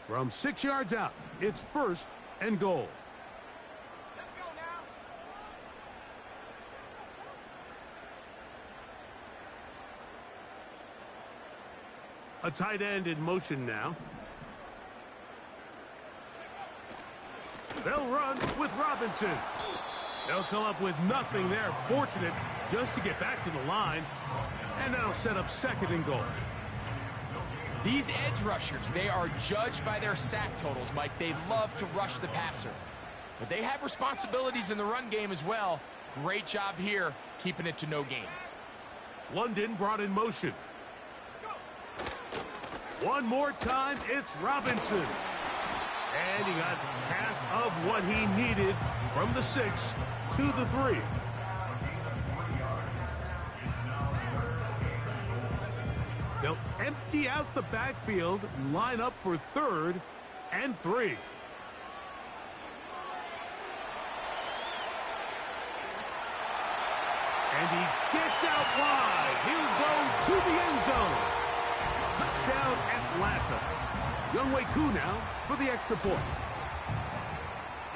From 6 yards out, it's 1st and goal. Let's go now. A tight end in motion now. They'll run with Robinson. They'll come up with nothing there. Fortunate just to get back to the line. And that'll set up 2nd and goal. These edge rushers, they are judged by their sack totals, Mike. They love to rush the passer. But they have responsibilities in the run game as well. Great job here, keeping it to no gain. London brought in motion. One more time, it's Robinson. And he got half of what he needed from the 6 to the 3. They'll empty out the backfield, line up for 3rd and 3. And he gets out wide. He'll go to the end zone. Touchdown, Atlanta. Younghoe Koo now for the extra point.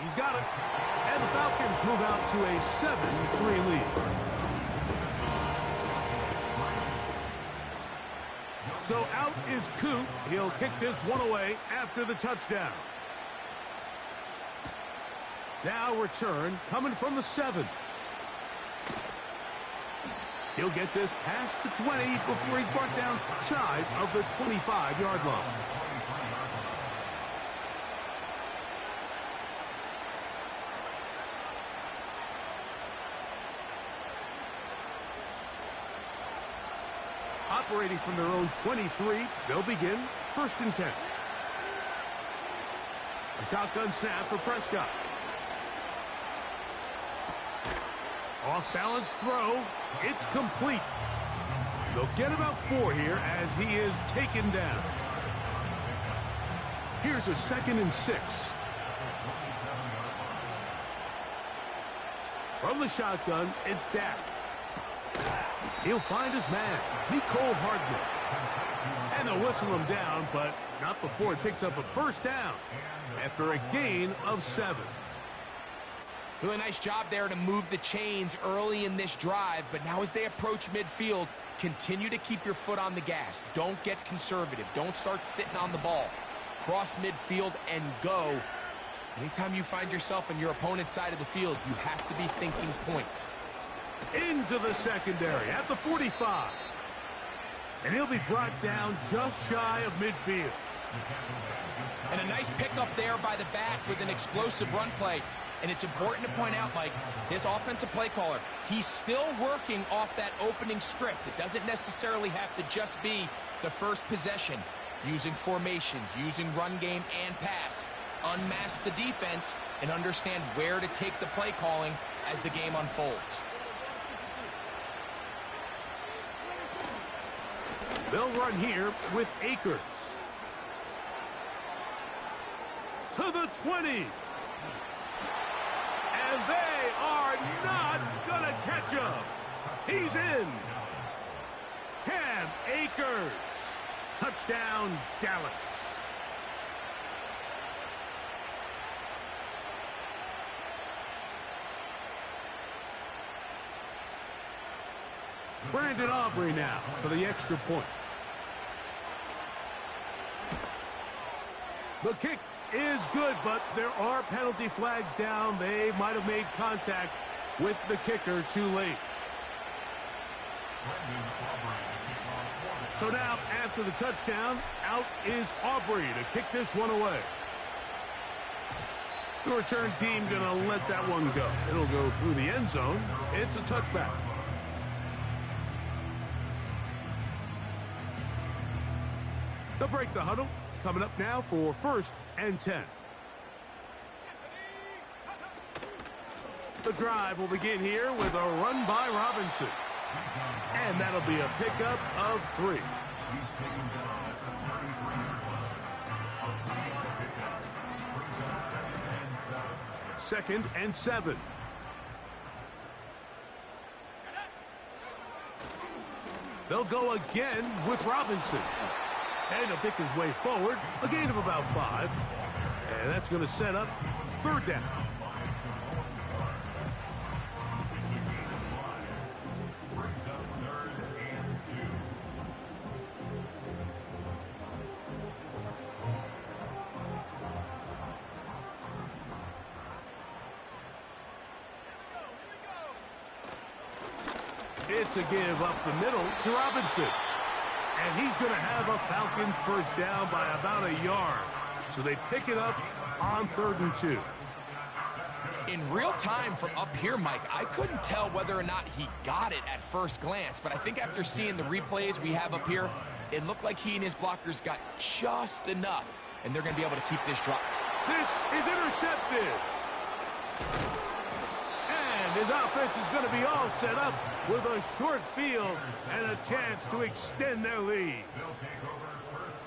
He's got it. And the Falcons move out to a 7-3 lead. So out is Koo. He'll kick this one away after the touchdown. Now return coming from the 7. He'll get this past the 20 before he's brought down shy of the 25-yard line. Operating from their own 23, they'll begin 1st and 10. A shotgun snap for Prescott. Off-balance throw. It's complete. And they'll get about 4 here as he is taken down. Here's a 2nd and 6. From the shotgun, it's Dak. He'll find his man, Nicole Hardman. And they'll whistle him down, but not before it picks up a 1st down after a gain of 7. Really nice job there to move the chains early in this drive, but now as they approach midfield, continue to keep your foot on the gas. Don't get conservative. Don't start sitting on the ball. Cross midfield and go. Anytime you find yourself on your opponent's side of the field, you have to be thinking points. Into the secondary at the 45. And he'll be brought down just shy of midfield. And a nice pickup there by the back with an explosive run play. And it's important to point out, Mike, this offensive play caller, he's still working off that opening script. It doesn't necessarily have to just be the first possession. Using formations, using run game and pass. Unmask the defense and understand where to take the play calling as the game unfolds. They'll run here with Akers. To the 20. And they are not going to catch him. He's in. Cam Akers. Touchdown, Dallas. Brandon Aubrey now for the extra point. The kick is good, but there are penalty flags down. They might have made contact with the kicker too late. So now, after the touchdown, out is Aubrey to kick this one away. The return team going to let that one go. It'll go through the end zone. It's a touchback. They'll break the huddle. Coming up now for 1st and 10. The drive will begin here with a run by Robinson. And that'll be a pickup of 3. Second and 7. They'll go again with Robinson. And he'll pick his way forward, a gain of about 5. And that's going to set up third down. It's a give up the middle to Robinson. And he's going to have a Falcons first down by about a yard. So they pick it up on 3rd and 2. In real time from up here, Mike, I couldn't tell whether or not he got it at first glance. But I think after seeing the replays we have up here, it looked like he and his blockers got just enough. And they're going to be able to keep this drop. This is intercepted. And his offense is going to be all set up with a short field and a chance to extend their lead.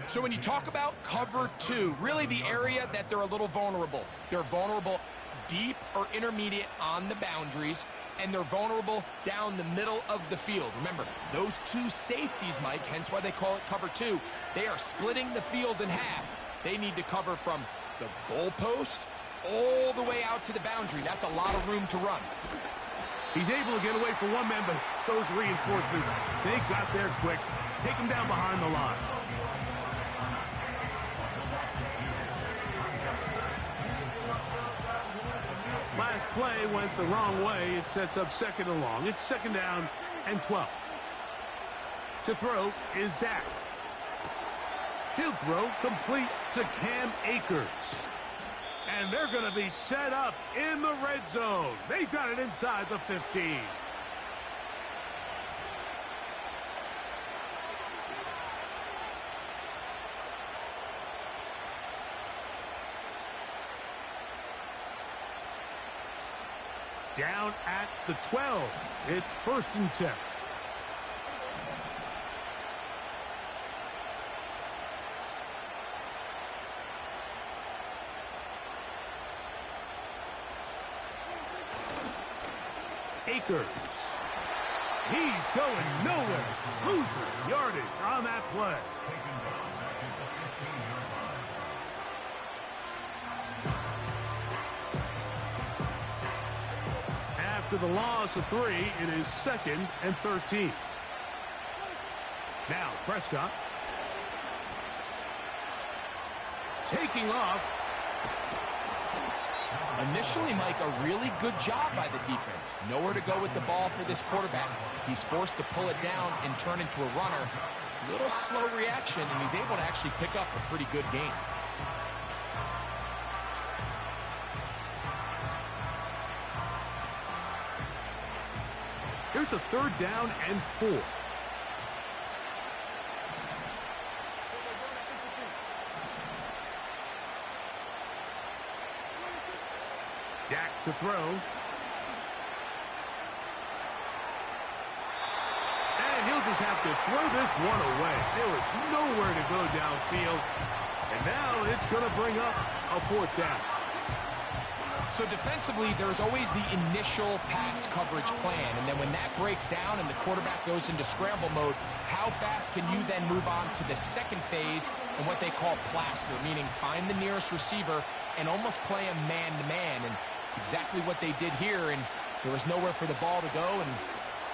So when you talk about cover 2, really the area that they're a little vulnerable. They're vulnerable deep or intermediate on the boundaries, and they're vulnerable down the middle of the field. Remember, those 2 safeties, Mike, hence why they call it cover 2, they are splitting the field in half. They need to cover from the goalpost all the way out to the boundary. That's a lot of room to run. He's able to get away from one man, but those reinforcements, they got there quick. Take him down behind the line. Last play went the wrong way. It sets up 2nd and long. It's 2nd down and 12. To throw is Dak. He'll throw complete to Cam Akers. And they're going to be set up in the red zone. They've got it inside the 15. Down at the 12. It's 1st and 10. Akers. He's going nowhere. Losing yardage on that play. After the loss of 3, it is 2nd and 13. Now Prescott. Taking off. Initially, Mike, a really good job by the defense. Nowhere to go with the ball for this quarterback. He's forced to pull it down and turn into a runner. Little slow reaction, and he's able to actually pick up a pretty good game. Here's a 3rd down and 4. Dak to throw. And he'll just have to throw this one away. There was nowhere to go downfield. And now it's going to bring up a 4th down. So defensively, there's always the initial pass coverage plan. And then when that breaks down and the quarterback goes into scramble mode, how fast can you then move on to the 2nd phase and what they call plaster, meaning find the nearest receiver and almost play him man-to-man. And it's exactly what they did here, and there was nowhere for the ball to go, and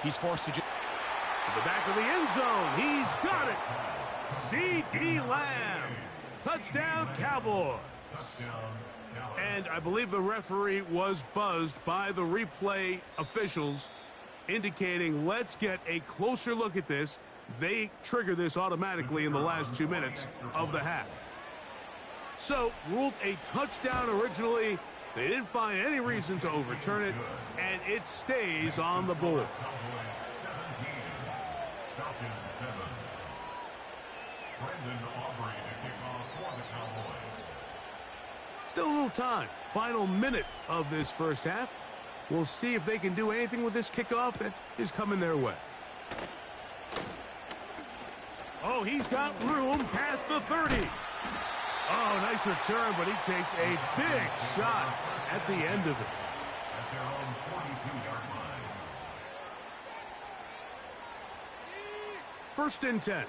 he's forced to just... To the back of the end zone. He's got it. C.D. Lamb. Touchdown, Cowboys. And I believe the referee was buzzed by the replay officials, indicating let's get a closer look at this. They trigger this automatically in the last 2 minutes of the half. So, ruled a touchdown originally. They didn't find any reason to overturn it, and it stays on the board. Still a little time. Final minute of this first half. We'll see if they can do anything with this kickoff that is coming their way. Oh, he's got room past the 30. Oh, nice return, but he takes a big shot at the end of it. At their own 42-yard line. 1st and 10.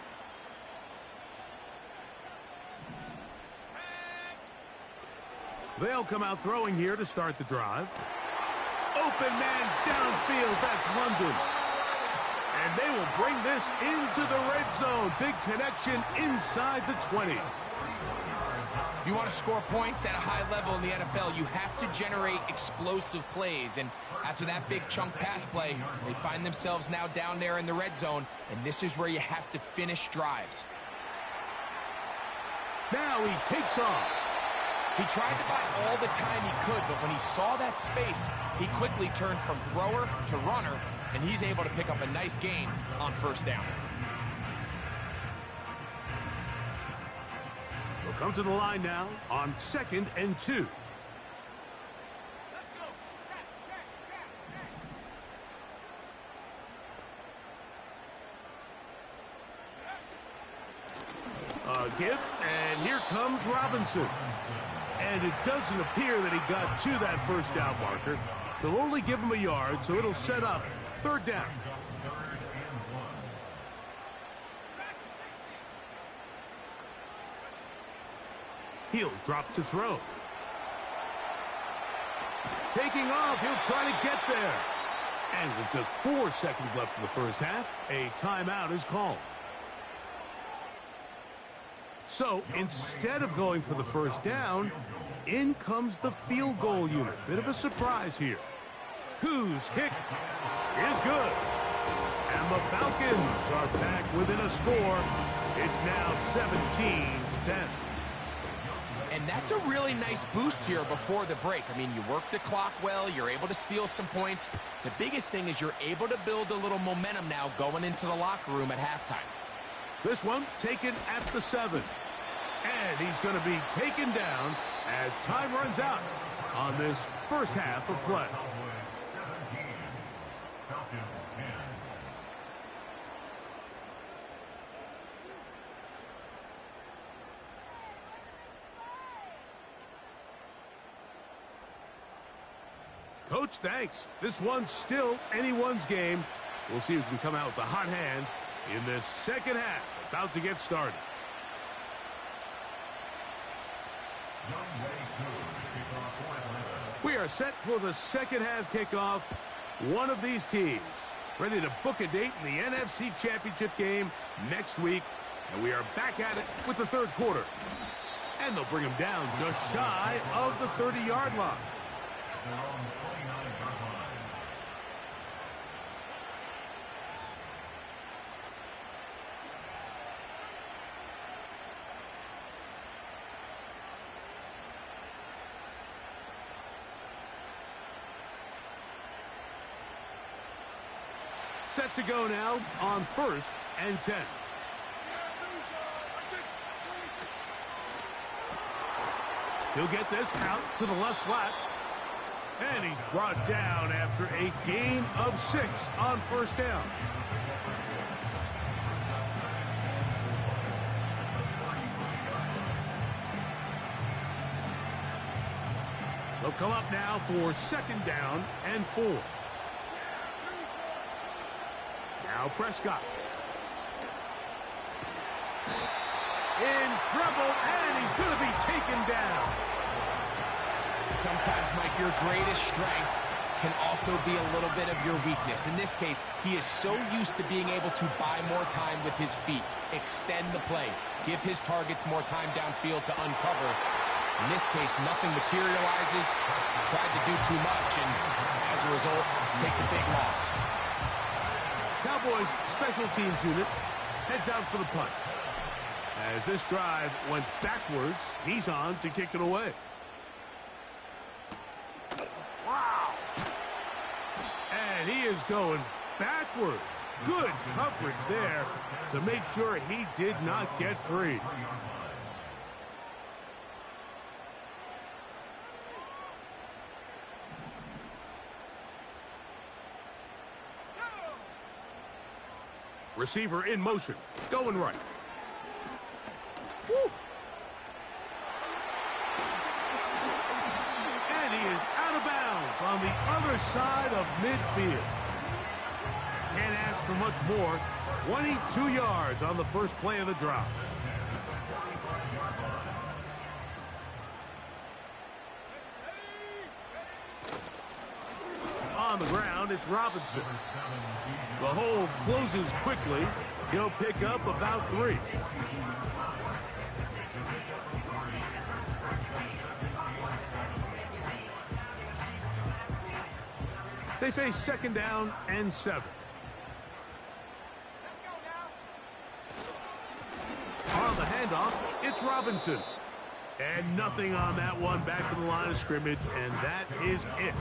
They'll come out throwing here to start the drive. Open man downfield, that's London. And they will bring this into the red zone. Big connection inside the 20. If you want to score points at a high level in the NFL, you have to generate explosive plays. And after that big chunk pass play, they find themselves now down there in the red zone. And this is where you have to finish drives. Now he takes off. He tried to buy all the time he could, but when he saw that space, he quickly turned from thrower to runner, and he's able to pick up a nice gain on first down. We'll come to the line now on 2nd and 2. A give, and here comes Robinson. And it doesn't appear that he got to that first down marker. They'll only give him a yard, so it'll set up 3rd down. He'll drop to throw. Taking off, he'll try to get there. And with just 4 seconds left in the first half, a timeout is called. So instead of going for the first down, in comes the field goal unit. Bit of a surprise here. Whose kick is good. And the Falcons are back within a score. It's now 17-10. And that's a really nice boost here before the break. I mean, you work the clock well, you're able to steal some points. The biggest thing is you're able to build a little momentum now going into the locker room at halftime. This one taken at the 7. And he's going to be taken down as time runs out on this first half of play. Coach, thanks. This one's still anyone's game. We'll see who can come out with the hot hand in this second half. About to get started. We are set for the second half kickoff. One of these teams ready to book a date in the NFC Championship game next week. And we are back at it with the 3rd quarter. And they'll bring him down just shy of the 30-yard line. Set to go now on 1st and 10. He'll get this out to the left flat. And he's brought down after a gain of 6 on first down. They'll come up now for 2nd down and 4. Now Prescott. In trouble, and he's going to be taken down. Sometimes, Mike, your greatest strength can also be a little bit of your weakness. In this case, he is so used to being able to buy more time with his feet, extend the play, give his targets more time downfield to uncover. In this case, nothing materializes, tried to do too much, and as a result, takes a big loss. Cowboys special teams unit heads out for the punt. As this drive went backwards, he's on to kick it away. Wow! And he is going backwards. Good coverage there to make sure he did not get free. Receiver in motion, going right. Woo. And he is out of bounds on the other side of midfield. Can't ask for much more. 22 yards on the first play of the drive. On the ground, it's Robinson. The hole closes quickly. He'll pick up about 3. They face 2nd down and 7. On the handoff, it's Robinson. And nothing on that one. Back to the line of scrimmage, and that is it.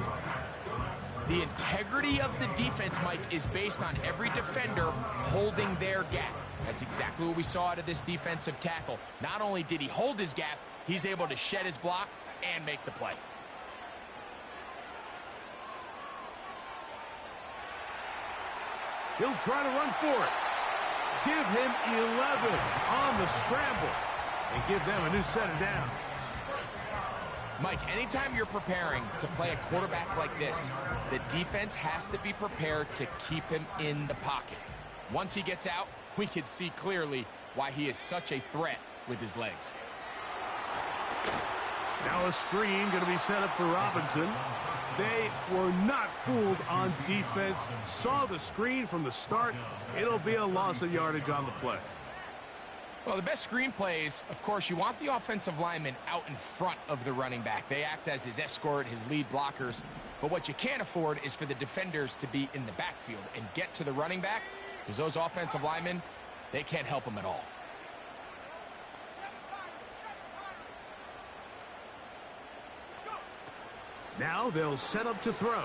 The integrity of the defense, Mike, is based on every defender holding their gap. That's exactly what we saw out of this defensive tackle. Not only did he hold his gap, he's able to shed his block and make the play. He'll try to run for it. Give him 11 on the scramble and give them a new set of downs. Mike, anytime you're preparing to play a quarterback like this, the defense has to be prepared to keep him in the pocket. Once he gets out, we can see clearly why he is such a threat with his legs. Now a screen going to be set up for Robinson. They were not fooled on defense. Saw the screen from the start. It'll be a loss of yardage on the play. Well, the best screen plays, of course, you want the offensive lineman out in front of the running back. They act as his escort, his lead blockers. But what you can't afford is for the defenders to be in the backfield and get to the running back, because those offensive linemen, they can't help him at all. Now they'll set up to throw.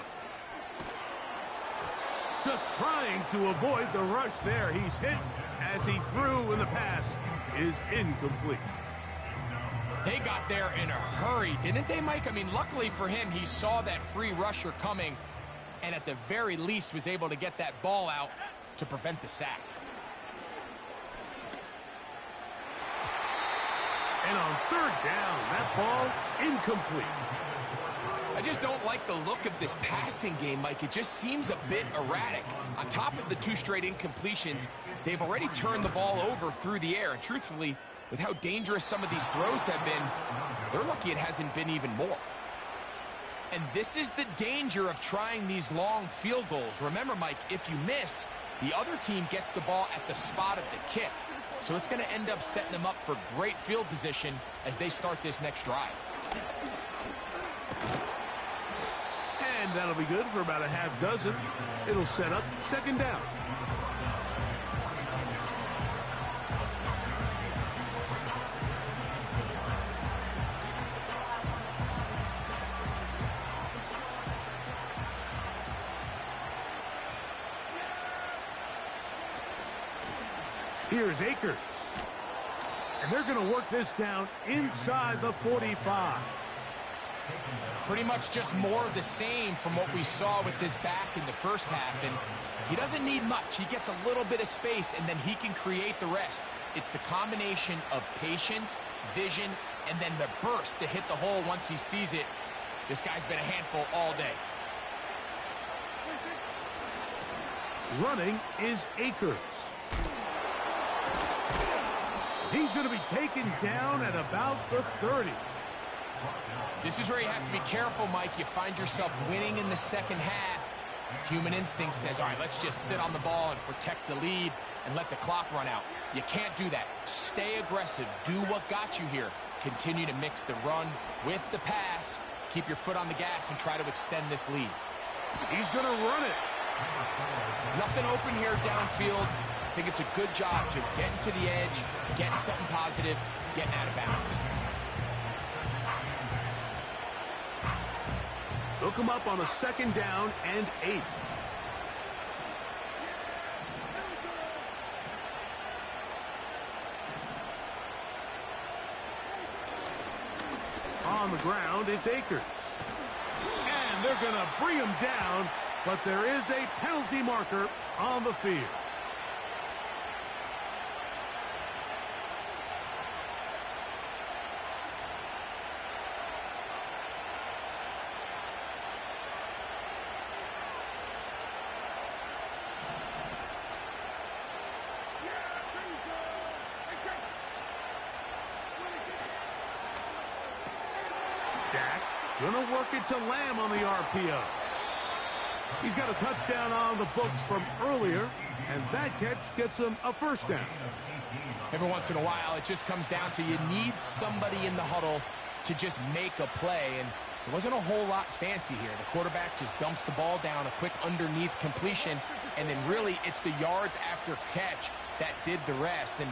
Just trying to avoid the rush there. He's hit as he threw, and the pass is incomplete. They got there in a hurry, didn't they, Mike? I mean, luckily for him, he saw that free rusher coming, and at the very least was able to get that ball out to prevent the sack. And on 3rd down, that ball incomplete. I just don't like the look of this passing game, Mike. It just seems a bit erratic. On top of the 2 straight incompletions, they've already turned the ball over through the air. And truthfully, with how dangerous some of these throws have been, they're lucky it hasn't been even more. And this is the danger of trying these long field goals. Remember, Mike, if you miss, the other team gets the ball at the spot of the kick. So it's going to end up setting them up for great field position as they start this next drive. And that'll be good for about a half dozen. It'll set up 2nd down. Here's Akers. And they're going to work this down inside the 45. Pretty much just more of the same from what we saw with this back in the first half. And he doesn't need much. He gets a little bit of space, and then he can create the rest. It's the combination of patience, vision, and then the burst to hit the hole once he sees it. This guy's been a handful all day. Running is Akers. He's going to be taken down at about the 30. This is where you have to be careful, Mike. You find yourself winning in the second half. Human instinct says, all right, let's just sit on the ball and protect the lead and let the clock run out. You can't do that. Stay aggressive. Do what got you here. Continue to mix the run with the pass. Keep your foot on the gas and try to extend this lead. He's going to run it. Nothing open here downfield. I think it's a good job just getting to the edge, getting something positive, getting out of bounds. They'll come up on a 2nd down and 8. On the ground, it's Akers. And they're going to bring him down, but there is a penalty marker on the field. Gonna work it to Lamb on the RPO. He's got a touchdown on the books from earlier, and that catch gets him a first down. Every once in a while, it just comes down to you need somebody in the huddle to just make a play, and there wasn't a whole lot fancy here. The quarterback just dumps the ball down, a quick underneath completion, and then really it's the yards after catch that did the rest, and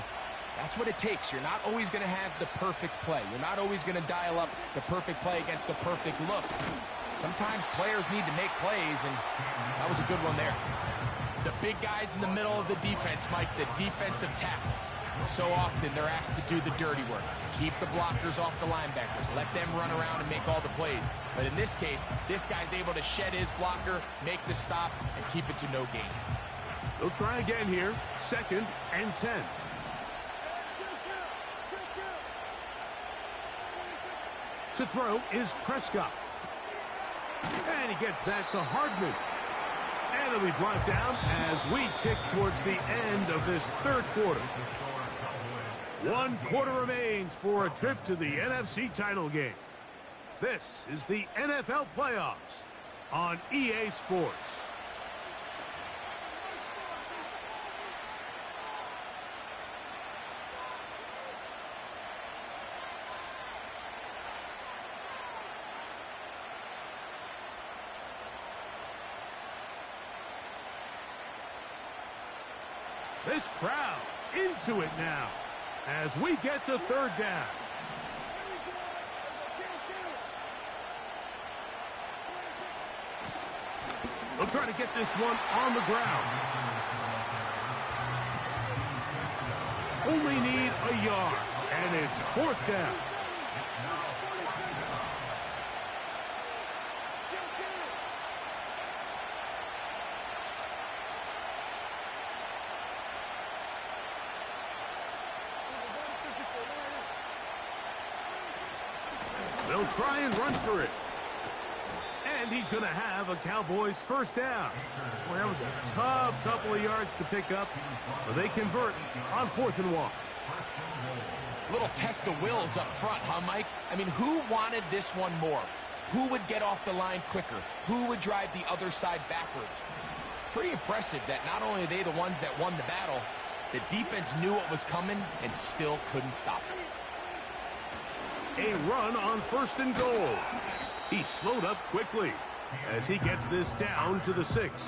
that's what it takes. You're not always going to have the perfect play. You're not always going to dial up the perfect play against the perfect look. Sometimes players need to make plays, and that was a good one there. The big guys in the middle of the defense, Mike, the defensive tackles. So often they're asked to do the dirty work. Keep the blockers off the linebackers. Let them run around and make all the plays. But in this case, this guy's able to shed his blocker, make the stop, and keep it to no gain. They'll try again here. 2nd and 10. To throw is Prescott. And he gets that to Hardman. And it'll be brought down as we tick towards the end of this third quarter. 1 quarter remains for a trip to the NFC title game. This is the NFL playoffs on EA Sports. This crowd into it now as we get to 3rd down. They'll try to get this one on the ground. Only need a yard, and it's 4th down. They'll try and run for it. And he's going to have a Cowboys first down. Well, that was a tough couple of yards to pick up, but they convert on 4th and 1. Little test of wills up front, huh, Mike? I mean, who wanted this one more? Who would get off the line quicker? Who would drive the other side backwards? Pretty impressive that not only are they the ones that won the battle, the defense knew what was coming and still couldn't stop it. A run on 1st and goal. He slowed up quickly as he gets this down to the 6.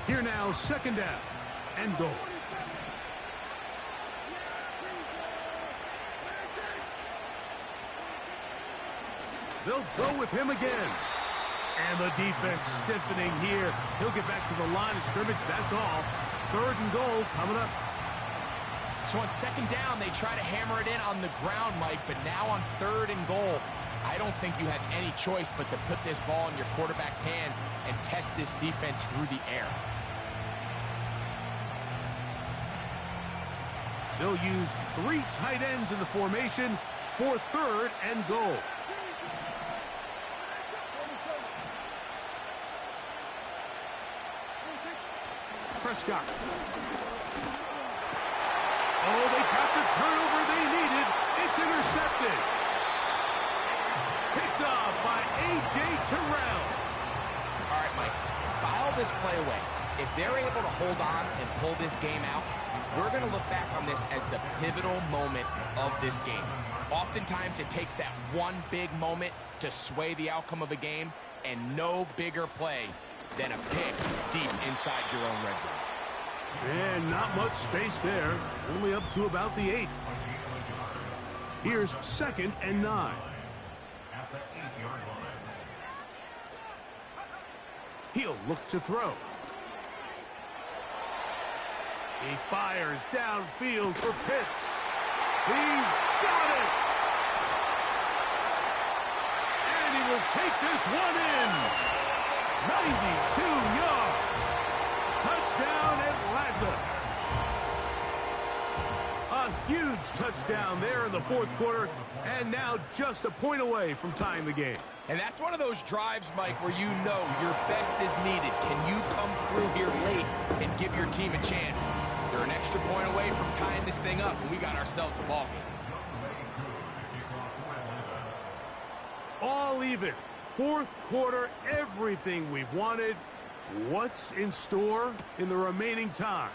Here now, 2nd down and goal. They'll go with him again. And the defense stiffening here. He'll get back to the line of scrimmage, that's all. 3rd and goal coming up. So on 2nd down, they try to hammer it in on the ground, Mike, but now on 3rd and goal, I don't think you had any choice but to put this ball in your quarterback's hands and test this defense through the air. They'll use 3 tight ends in the formation for 3rd and goal. Prescott. Oh, they got the turnover they needed. It's intercepted. Picked off by A.J. Terrell. All right, Mike, file this play away. If they're able to hold on and pull this game out, we're going to look back on this as the pivotal moment of this game. Oftentimes, it takes that one big moment to sway the outcome of a game, and no bigger play than a pick deep inside your own red zone. And not much space there. Only up to about the 8. Here's 2nd and 9. At the 8-yard line. He'll look to throw. He fires downfield for Pitts. He's got it! And he will take this one in. 92 yards. Touchdown, Atlanta. A huge touchdown there in the 4th quarter, and now just a point away from tying the game. And that's one of those drives, Mike, where you know your best is needed. Can you come through here late and give your team a chance? The They're an extra point away from tying this thing up, and we got ourselves a ball game. All even. Fourth quarter, everything we've wanted. What's in store in the remaining time?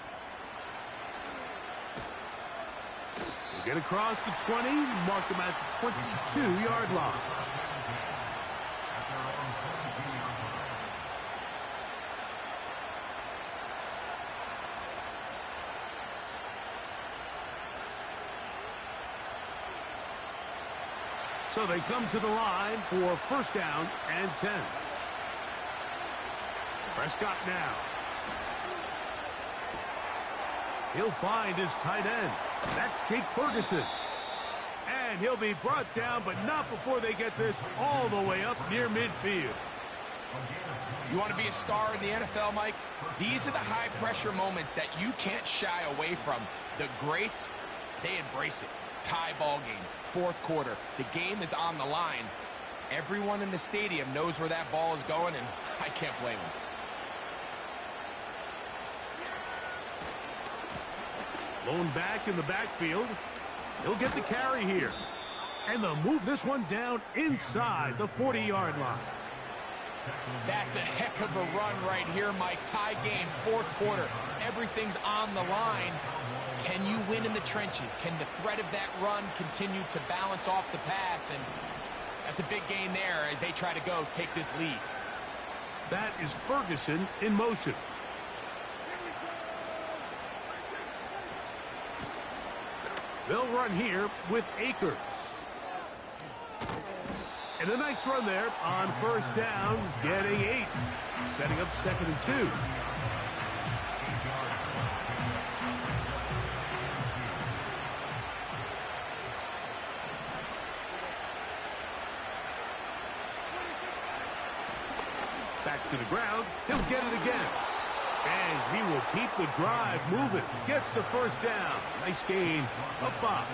They get across the 20, mark them at the 22-yard line. So they come to the line for first down and 10. Prescott now. He'll find his tight end. That's Jake Ferguson. And he'll be brought down, but not before they get this all the way up near midfield. You want to be a star in the NFL, Mike? These are the high-pressure moments that you can't shy away from. The greats, they embrace it. Tie ball game, fourth quarter. The game is on the line. Everyone in the stadium knows where that ball is going, and I can't blame them. Lone back in the backfield. He'll get the carry here. And they'll move this one down inside the 40-yard line. That's a heck of a run right here, Mike. Tie game, fourth quarter. Everything's on the line. Can you win in the trenches? Can the threat of that run continue to balance off the pass? And that's a big gain there as they try to go take this lead. That is Ferguson in motion. They'll run here with Akers. And a nice run there on first down, getting 8. Setting up 2nd and 2. Back to the ground. He'll get it again. And he will keep the drive moving. Gets the first down. Nice gain of 5.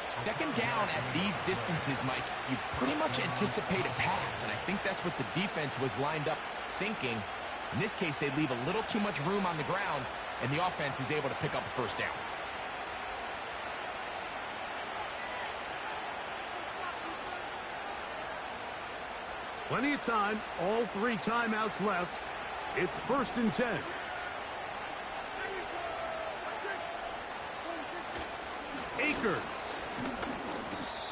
Second down at these distances, Mike, you pretty much anticipate a pass, and I think that's what the defense was lined up thinking. In this case, they leave a little too much room on the ground, and the offense is able to pick up a first down. Plenty of time. All 3 timeouts left. It's 1st and 10. Akers.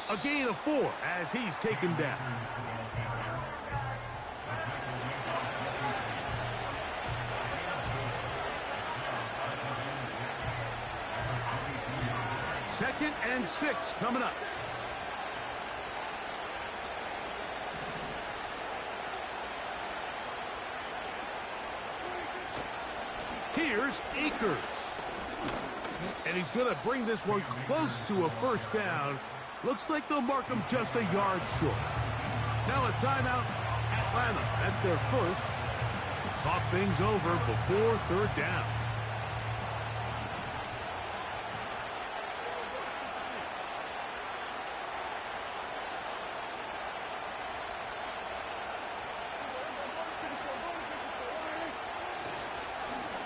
A gain of 4 as he's taken down. Second and 6 coming up. Here's Akers. And he's going to bring this one close to a first down. Looks like they'll mark him just a yard short. Now a timeout, Atlanta. That's their first. Talk things over before third down.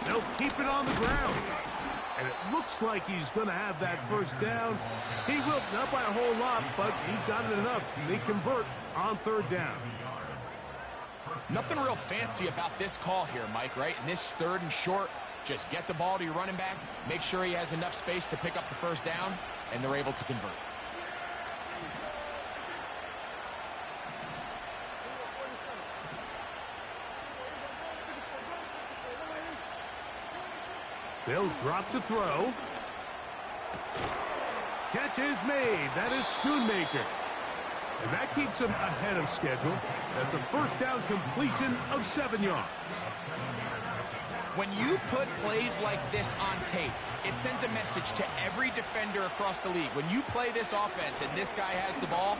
They'll keep it on the ground. And it looks like he's going to have that first down. He will, not by a whole lot, but he's got it enough. They convert on third down. Nothing real fancy about this call here, Mike, right? In this 3rd and short, just get the ball to your running back, make sure he has enough space to pick up the first down, and they're able to convert. They'll drop to throw. Catch is made. That is Schoonmaker. And that keeps him ahead of schedule. That's a first down completion of 7 yards. When you put plays like this on tape, it sends a message to every defender across the league. When you play this offense and this guy has the ball,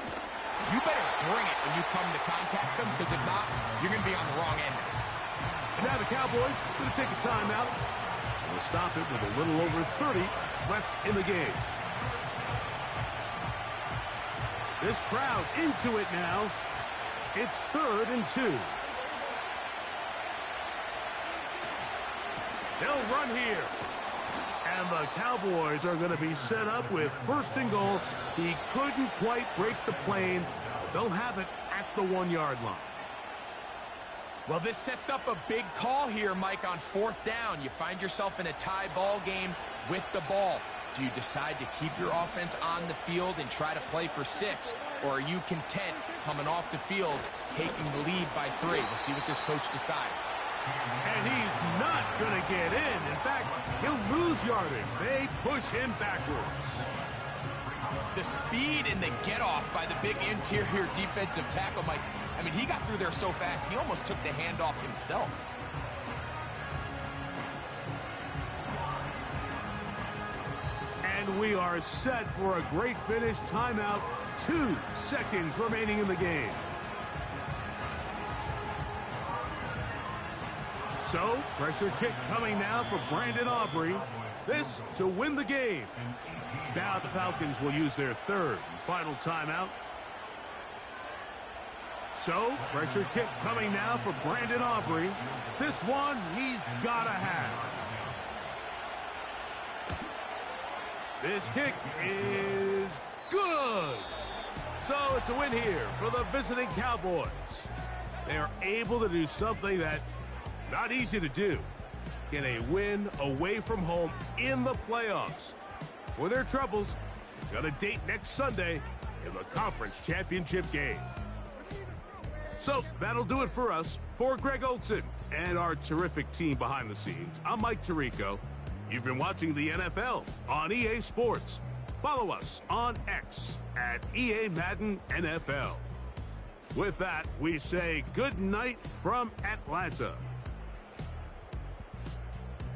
you better bring it when you come to contact him, because if not, you're going to be on the wrong end. And now the Cowboys going to take a timeout. We'll stop it with a little over 30 left in the game. This crowd into it now. It's 3rd and 2. They'll run here. And the Cowboys are going to be set up with first and goal. He couldn't quite break the plane. They'll have it at the 1-yard line. Well, this sets up a big call here, Mike, on 4th down. You find yourself in a tie ball game with the ball. Do you decide to keep your offense on the field and try to play for 6? Or are you content coming off the field, taking the lead by 3? We'll see what this coach decides. And he's not going to get in. In fact, he'll lose yardage. They push him backwards. The speed and the get-off by the big interior defensive tackle, Mike. I mean, he got through there so fast, he almost took the handoff himself. And we are set for a great finish. Timeout. 2 seconds remaining in the game. So, pressure kick coming now for Brandon Aubrey. This to win the game. Now the Falcons will use their 3rd and final timeout. So, pressure kick coming now for Brandon Aubrey. This one he's got to have. This kick is good. So, it's a win here for the visiting Cowboys. They are able to do something that not easy to do. Get a win away from home in the playoffs. For their troubles, they've got a date next Sunday in the conference championship game. So that'll do it for us. For Greg Olson and our terrific team behind the scenes, I'm Mike Tirico. You've been watching the NFL on EA Sports. Follow us on X at EA Madden NFL. With that, we say good night from Atlanta.